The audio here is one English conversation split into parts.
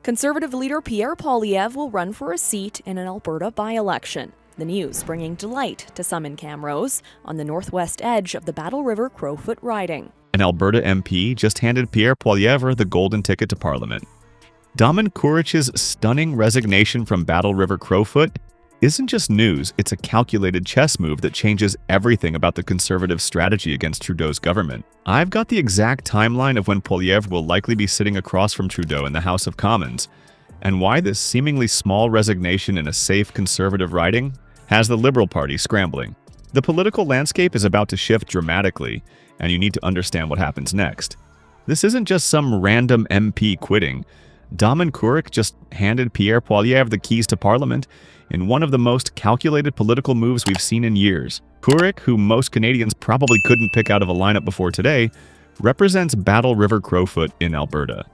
Conservative leader Pierre Poilievre will run for a seat in an Alberta by-election. The news bringing delight to some in Camrose on the northwest edge of the Battle River Crowfoot riding. An Alberta MP just handed Pierre Poilievre the golden ticket to Parliament. Damen Kurich's stunning resignation from Battle River Crowfoot isn't just news, it's a calculated chess move that changes everything about the Conservative strategy against Trudeau's government. I've got the exact timeline of when Poilievre will likely be sitting across from Trudeau in the House of Commons, and why this seemingly small resignation in a safe Conservative riding has the Liberal Party scrambling. The political landscape is about to shift dramatically, and you need to understand what happens next. This isn't just some random MP quitting. Damen Kurich just handed Pierre Poilievre the keys to Parliament in one of the most calculated political moves we've seen in years. Kurich, who most Canadians probably couldn't pick out of a lineup before today, represents Battle River Crowfoot in Alberta.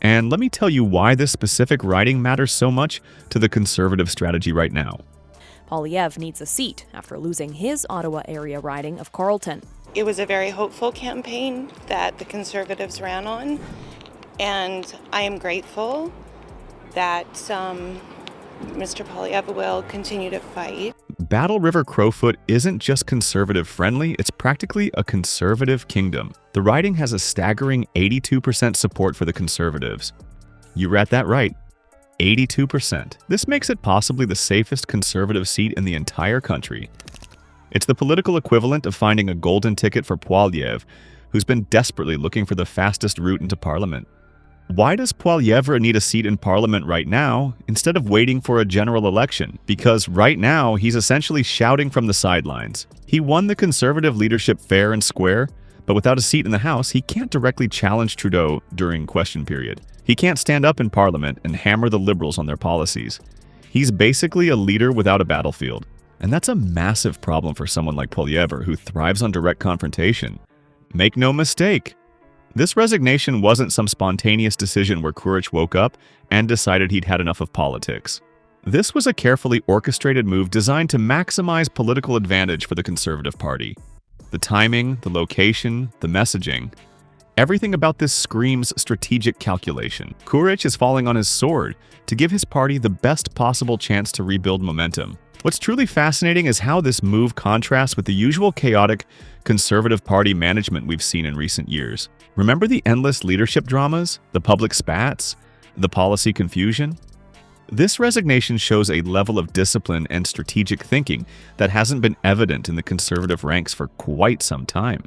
And let me tell you why this specific riding matters so much to the Conservative strategy right now. Poilievre needs a seat after losing his Ottawa area riding of Carleton. It was a very hopeful campaign that the Conservatives ran on, and I am grateful that Mr. Poilievre will continue to fight. Battle River Crowfoot isn't just Conservative friendly, it's practically a Conservative kingdom. The riding has a staggering 82% support for the Conservatives. You read that right, 82%. This makes it possibly the safest Conservative seat in the entire country. It's the political equivalent of finding a golden ticket for Poilievre, who's been desperately looking for the fastest route into Parliament. Why does Poilievre need a seat in Parliament right now instead of waiting for a general election? Because right now, he's essentially shouting from the sidelines. He won the Conservative leadership fair and square, but without a seat in the House, he can't directly challenge Trudeau during question period. He can't stand up in Parliament and hammer the Liberals on their policies. He's basically a leader without a battlefield. And that's a massive problem for someone like Poilievre, who thrives on direct confrontation. Make no mistake, this resignation wasn't some spontaneous decision where Kurich woke up and decided he'd had enough of politics. This was a carefully orchestrated move designed to maximize political advantage for the Conservative Party. The timing, the location, the messaging, everything about this screams strategic calculation. Kurich is falling on his sword to give his party the best possible chance to rebuild momentum. What's truly fascinating is how this move contrasts with the usual chaotic Conservative Party management we've seen in recent years. Remember the endless leadership dramas, the public spats, the policy confusion? This resignation shows a level of discipline and strategic thinking that hasn't been evident in the Conservative ranks for quite some time.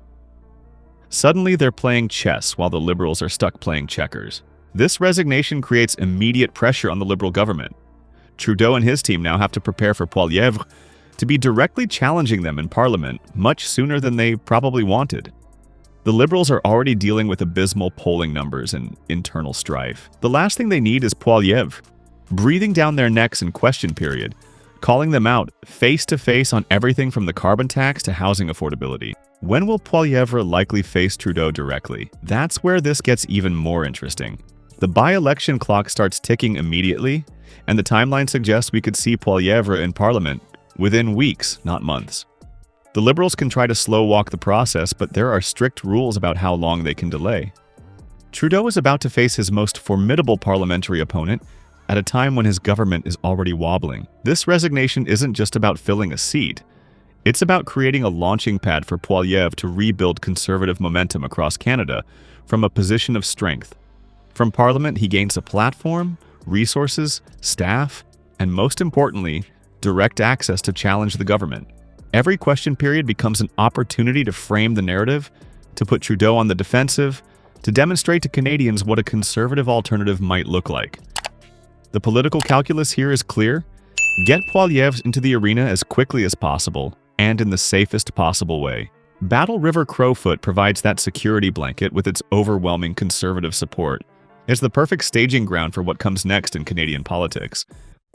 Suddenly, they're playing chess while the Liberals are stuck playing checkers. This resignation creates immediate pressure on the Liberal government. Trudeau and his team now have to prepare for Poilievre to be directly challenging them in Parliament much sooner than they probably wanted. The Liberals are already dealing with abysmal polling numbers and internal strife. The last thing they need is Poilievre breathing down their necks in question period, calling them out face to face on everything from the carbon tax to housing affordability. When will Poilievre likely face Trudeau directly? That's where this gets even more interesting. The by-election clock starts ticking immediately, and the timeline suggests we could see Poilievre in Parliament within weeks, not months. The Liberals can try to slow-walk the process, but there are strict rules about how long they can delay. Trudeau is about to face his most formidable parliamentary opponent at a time when his government is already wobbling. This resignation isn't just about filling a seat. It's about creating a launching pad for Poilievre to rebuild Conservative momentum across Canada from a position of strength. From Parliament, he gains a platform, resources, staff, and most importantly, direct access to challenge the government. Every question period becomes an opportunity to frame the narrative, to put Trudeau on the defensive, to demonstrate to Canadians what a Conservative alternative might look like. The political calculus here is clear. Get Poilievre into the arena as quickly as possible and in the safest possible way. Battle River Crowfoot provides that security blanket with its overwhelming Conservative support. It's the perfect staging ground for what comes next in Canadian politics.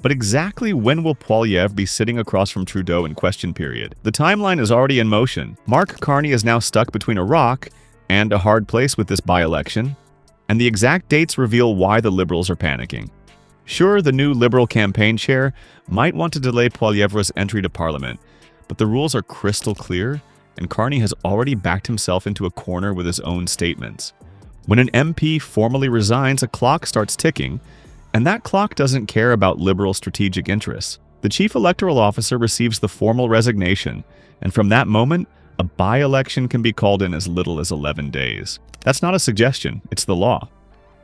But exactly when will Poilievre be sitting across from Trudeau in question period? The timeline is already in motion. Mark Carney is now stuck between a rock and a hard place with this by-election, and the exact dates reveal why the Liberals are panicking. Sure, the new Liberal campaign chair might want to delay Poilievre's entry to Parliament, but the rules are crystal clear, and Carney has already backed himself into a corner with his own statements. When an MP formally resigns, a clock starts ticking, And that clock doesn't care about Liberal strategic interests. The chief electoral officer receives the formal resignation, and from that moment, a by-election can be called in as little as 11 days. That's not a suggestion, it's the law.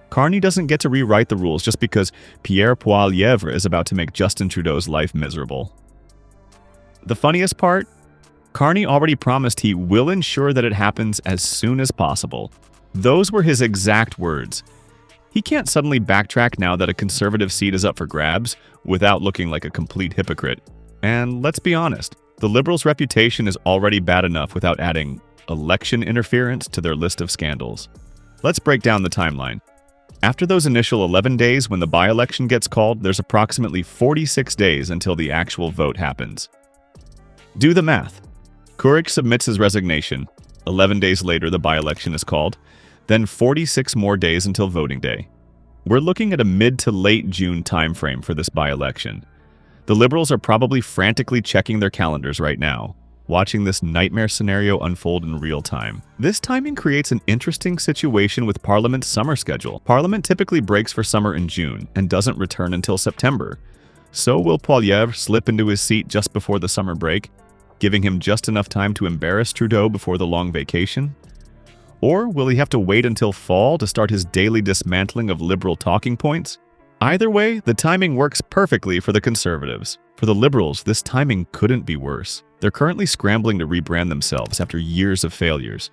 Carney doesn't get to rewrite the rules just because Pierre Poilievre is about to make Justin Trudeau's life miserable. The funniest part? Carney already promised he will ensure that it happens as soon as possible. Those were his exact words. He can't suddenly backtrack now that a Conservative seat is up for grabs without looking like a complete hypocrite. And let's be honest, the Liberals' reputation is already bad enough without adding election interference to their list of scandals. Let's break down the timeline. After those initial 11 days when the by-election gets called, there's approximately 46 days until the actual vote happens. Do the math. Kurich submits his resignation. 11 days later, the by-election is called. Then 46 more days until voting day. We're looking at a mid to late June timeframe for this by-election. The Liberals are probably frantically checking their calendars right now, watching this nightmare scenario unfold in real time. This timing creates an interesting situation with Parliament's summer schedule. Parliament typically breaks for summer in June and doesn't return until September. So will Poilievre slip into his seat just before the summer break, giving him just enough time to embarrass Trudeau before the long vacation? Or will he have to wait until fall to start his daily dismantling of Liberal talking points? Either way, the timing works perfectly for the Conservatives. For the Liberals, this timing couldn't be worse. They're currently scrambling to rebrand themselves after years of failures.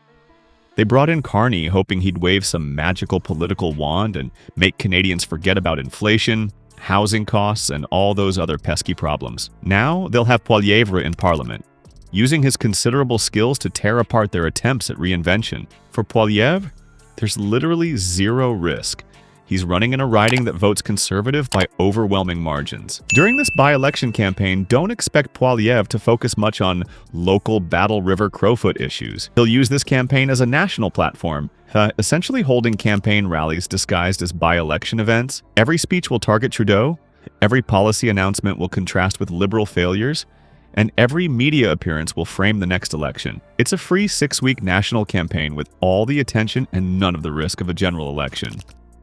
They brought in Carney hoping he'd wave some magical political wand and make Canadians forget about inflation, housing costs, and all those other pesky problems. Now, they'll have Poilievre in Parliament, using his considerable skills to tear apart their attempts at reinvention. For Poilievre, there's literally zero risk. He's running in a riding that votes Conservative by overwhelming margins. During this by-election campaign, don't expect Poilievre to focus much on local Battle River Crowfoot issues. He'll use this campaign as a national platform, essentially holding campaign rallies disguised as by-election events. Every speech will target Trudeau, every policy announcement will contrast with Liberal failures, and every media appearance will frame the next election. It's a free 6-week national campaign with all the attention and none of the risk of a general election.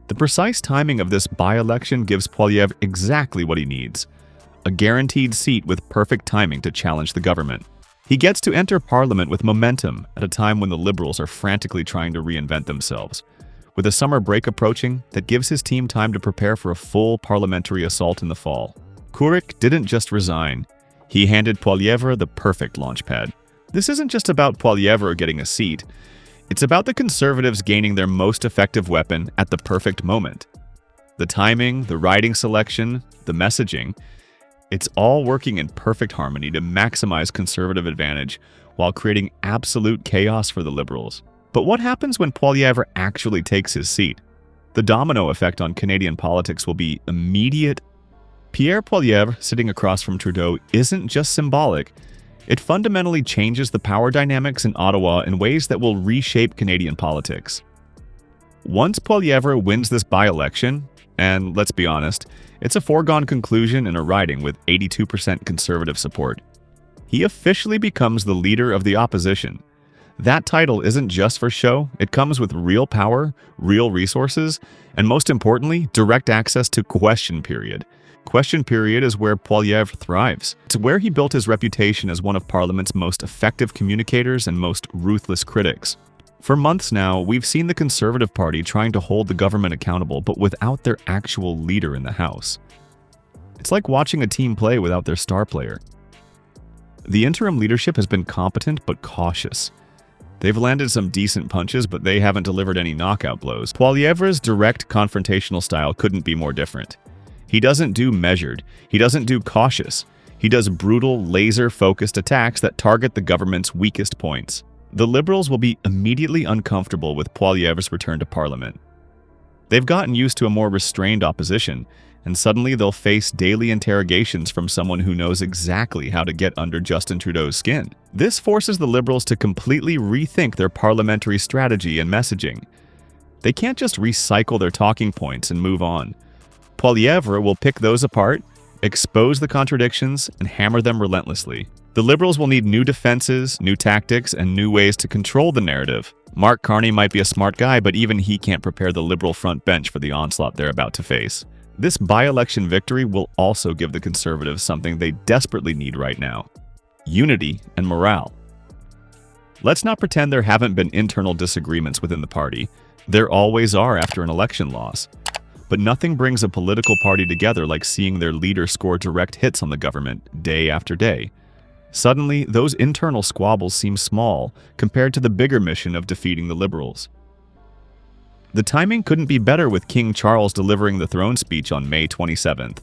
The precise timing of this by-election gives Poilievre exactly what he needs: a guaranteed seat with perfect timing to challenge the government. He gets to enter Parliament with momentum at a time when the Liberals are frantically trying to reinvent themselves. With a summer break approaching, that gives his team time to prepare for a full parliamentary assault in the fall. Kurich didn't just resign. He handed Poilievre the perfect launchpad. This isn't just about Poilievre getting a seat. It's about the Conservatives gaining their most effective weapon at the perfect moment. The timing, the riding selection, the messaging, it's all working in perfect harmony to maximize Conservative advantage while creating absolute chaos for the Liberals. But what happens when Poilievre actually takes his seat? The domino effect on Canadian politics will be immediate. Pierre Poilievre sitting across from Trudeau isn't just symbolic. It fundamentally changes the power dynamics in Ottawa in ways that will reshape Canadian politics. Once Poilievre wins this by-election, and let's be honest, it's a foregone conclusion in a riding with 82% Conservative support, he officially becomes the leader of the opposition. That title isn't just for show, it comes with real power, real resources, and most importantly, direct access to question period. Question period is where Poilievre thrives. It's where he built his reputation as one of Parliament's most effective communicators and most ruthless critics. For months now, we've seen the Conservative Party trying to hold the government accountable, but without their actual leader in the House. It's like watching a team play without their star player. The interim leadership has been competent but cautious. They've landed some decent punches, but they haven't delivered any knockout blows. Poilievre's direct confrontational style couldn't be more different. He doesn't do measured. He doesn't do cautious. He does brutal, laser-focused attacks that target the government's weakest points. The Liberals will be immediately uncomfortable with Poilievre's return to Parliament. They've gotten used to a more restrained opposition, and suddenly they'll face daily interrogations from someone who knows exactly how to get under Justin Trudeau's skin. This forces the Liberals to completely rethink their parliamentary strategy and messaging. They can't just recycle their talking points and move on. Poilievre will pick those apart, expose the contradictions, and hammer them relentlessly. The Liberals will need new defenses, new tactics, and new ways to control the narrative. Mark Carney might be a smart guy, but even he can't prepare the Liberal front bench for the onslaught they're about to face. This by-election victory will also give the Conservatives something they desperately need right now: unity and morale. Let's not pretend there haven't been internal disagreements within the party. There always are after an election loss. But nothing brings a political party together like seeing their leader score direct hits on the government day after day. Suddenly, those internal squabbles seem small compared to the bigger mission of defeating the Liberals. The timing couldn't be better with King Charles delivering the throne speech on May 27th.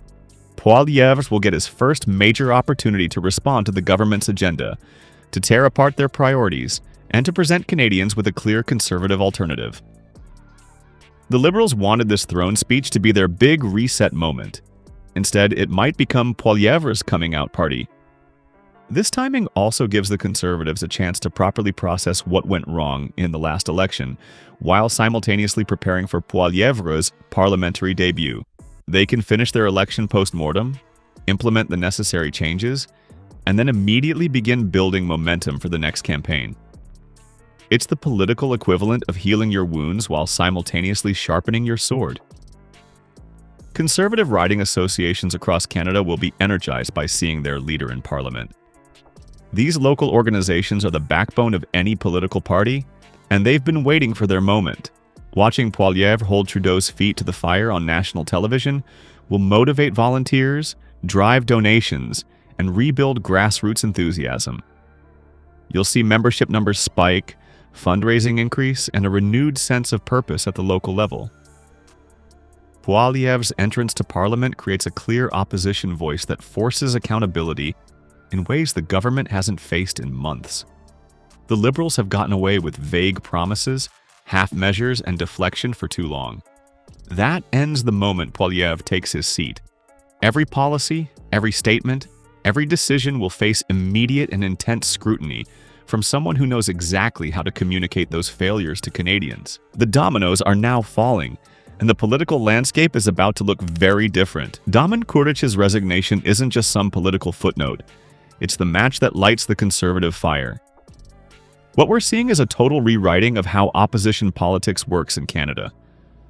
Poilievre will get his first major opportunity to respond to the government's agenda, to tear apart their priorities, and to present Canadians with a clear Conservative alternative. The Liberals wanted this throne speech to be their big reset moment. Instead, it might become Poilievre's coming-out party. This timing also gives the Conservatives a chance to properly process what went wrong in the last election, while simultaneously preparing for Poilievre's parliamentary debut. They can finish their election post-mortem, implement the necessary changes, and then immediately begin building momentum for the next campaign. It's the political equivalent of healing your wounds while simultaneously sharpening your sword. Conservative riding associations across Canada will be energized by seeing their leader in Parliament. These local organizations are the backbone of any political party, and they've been waiting for their moment. Watching Poilievre hold Trudeau's feet to the fire on national television will motivate volunteers, drive donations, and rebuild grassroots enthusiasm. You'll see membership numbers spike, fundraising increase, and a renewed sense of purpose at the local level. Poilievre's entrance to Parliament creates a clear opposition voice that forces accountability in ways the government hasn't faced in months. The Liberals have gotten away with vague promises, half measures, and deflection for too long. That ends the moment Poilievre takes his seat. Every policy, every statement, every decision will face immediate and intense scrutiny from someone who knows exactly how to communicate those failures to Canadians. The dominoes are now falling, and the political landscape is about to look very different. Damen Kurich's resignation isn't just some political footnote. It's the match that lights the Conservative fire. What we're seeing is a total rewriting of how opposition politics works in Canada.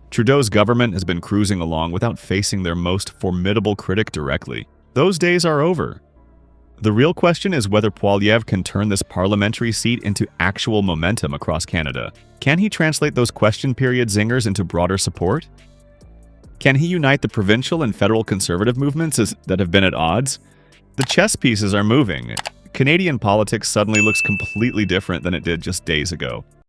Trudeau's government has been cruising along without facing their most formidable critic directly. Those days are over. The real question is whether Poilievre can turn this parliamentary seat into actual momentum across Canada. Can he translate those question period zingers into broader support? Can he unite the provincial and federal Conservative movements that have been at odds? The chess pieces are moving. Canadian politics suddenly looks completely different than it did just days ago.